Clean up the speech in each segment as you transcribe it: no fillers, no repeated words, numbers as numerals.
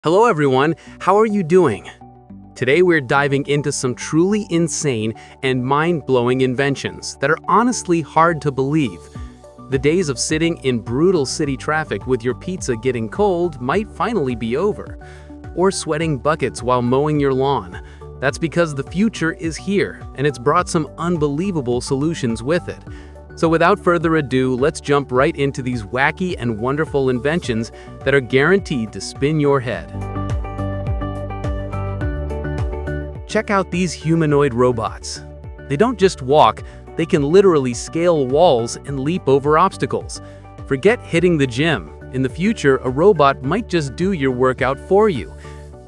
Hello everyone, how are you doing? Today we're diving into some truly insane and mind-blowing inventions that are honestly hard to believe. The days of sitting in brutal city traffic with your pizza getting cold might finally be over. Or sweating buckets while mowing your lawn. That's because the future is here, and it's brought some unbelievable solutions with it. So without further ado, let's jump right into these wacky and wonderful inventions that are guaranteed to spin your head. Check out these humanoid robots. They don't just walk, they can literally scale walls and leap over obstacles. Forget hitting the gym. In the future, a robot might just do your workout for you.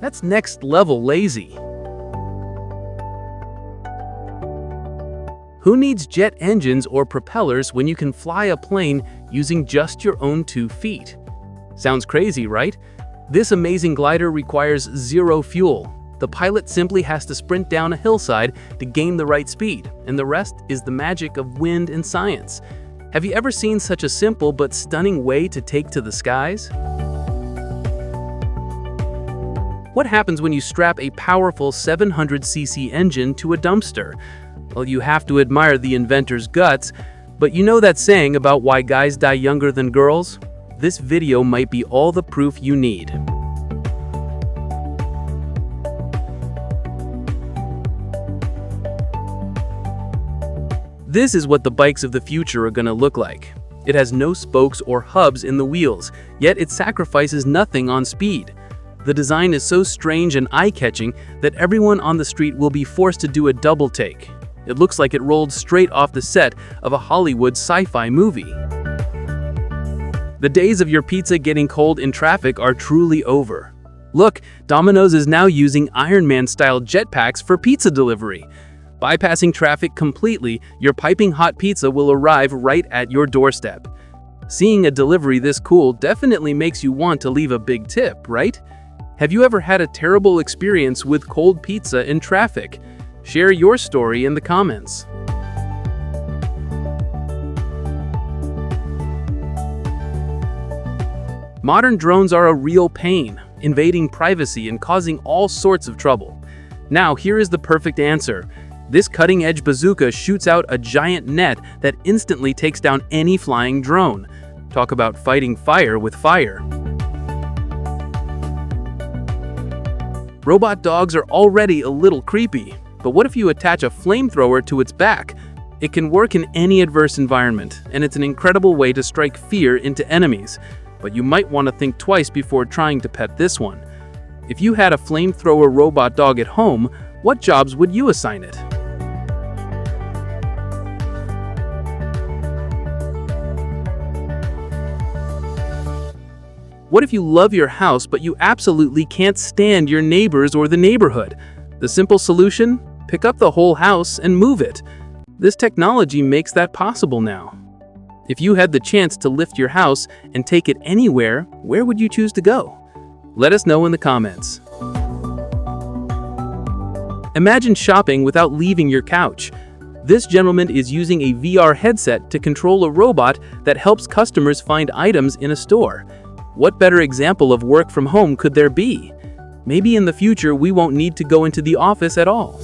That's next level lazy. Who needs jet engines or propellers when you can fly a plane using just your own 2 feet? Sounds crazy, right? This amazing glider requires zero fuel. The pilot simply has to sprint down a hillside to gain the right speed, and the rest is the magic of wind and science. Have you ever seen such a simple but stunning way to take to the skies? What happens when you strap a powerful 700cc engine to a dumpster? Well, you have to admire the inventor's guts, but you know that saying about why guys die younger than girls? This video might be all the proof you need. This is what the bikes of the future are gonna look like. It has no spokes or hubs in the wheels, yet it sacrifices nothing on speed. The design is so strange and eye-catching that everyone on the street will be forced to do a double take. It looks like it rolled straight off the set of a Hollywood sci-fi movie. The days of your pizza getting cold in traffic are truly over. Look, Domino's is now using Iron Man-style jetpacks for pizza delivery. Bypassing traffic completely, your piping hot pizza will arrive right at your doorstep. Seeing a delivery this cool definitely makes you want to leave a big tip, right? Have you ever had a terrible experience with cold pizza in traffic? Share your story in the comments. Modern drones are a real pain, invading privacy and causing all sorts of trouble. Now, here is the perfect answer. This cutting-edge bazooka shoots out a giant net that instantly takes down any flying drone. Talk about fighting fire with fire. Robot dogs are already a little creepy. But what if you attach a flamethrower to its back? It can work in any adverse environment, and it's an incredible way to strike fear into enemies. But you might want to think twice before trying to pet this one. If you had a flamethrower robot dog at home, what jobs would you assign it? What if you love your house, but you absolutely can't stand your neighbors or the neighborhood? The simple solution? Pick up the whole house and move it. This technology makes that possible now. If you had the chance to lift your house and take it anywhere, where would you choose to go? Let us know in the comments. Imagine shopping without leaving your couch. This gentleman is using a VR headset to control a robot that helps customers find items in a store. What better example of work from home could there be? Maybe in the future we won't need to go into the office at all.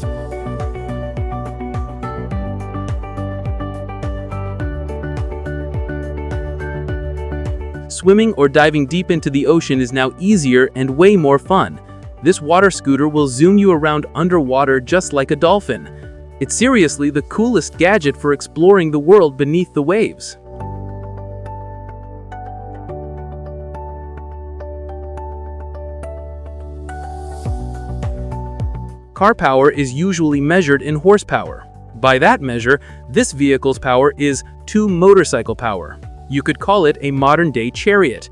Swimming or diving deep into the ocean is now easier and way more fun. This water scooter will zoom you around underwater just like a dolphin. It's seriously the coolest gadget for exploring the world beneath the waves. Car power is usually measured in horsepower. By that measure, this vehicle's power is 2 motorcycle power. You could call it a modern-day chariot.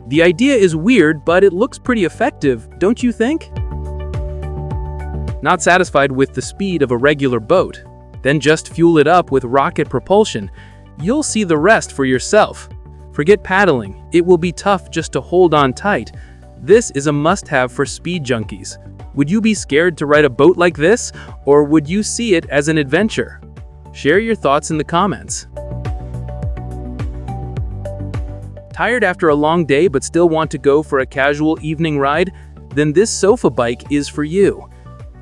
The idea is weird, but it looks pretty effective, don't you think? Not satisfied with the speed of a regular boat? Then just fuel it up with rocket propulsion. You'll see the rest for yourself. Forget paddling, it will be tough just to hold on tight. This is a must-have for speed junkies. Would you be scared to ride a boat like this, or would you see it as an adventure? Share your thoughts in the comments. Tired after a long day but still want to go for a casual evening ride? then this sofa bike is for you.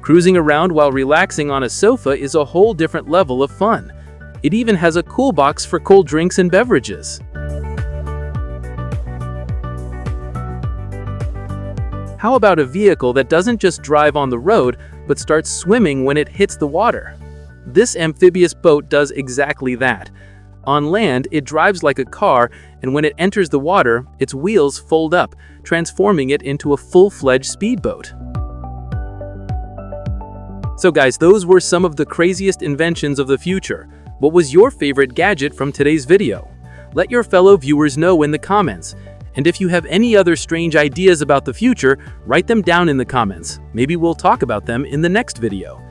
Cruising around while relaxing on a sofa is a whole different level of fun. It even has a cool box for cold drinks and beverages. How about a vehicle that doesn't just drive on the road, but starts swimming when it hits the water? This amphibious boat does exactly that. On land, it drives like a car, and when it enters the water, its wheels fold up, transforming it into a full-fledged speedboat. So guys, those were some of the craziest inventions of the future. What was your favorite gadget from today's video? Let your fellow viewers know in the comments. And if you have any other strange ideas about the future, write them down in the comments. Maybe we'll talk about them in the next video.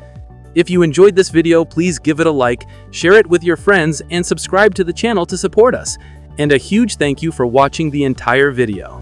If you enjoyed this video, please give it a like, share it with your friends, and subscribe to the channel to support us. And a huge thank you for watching the entire video.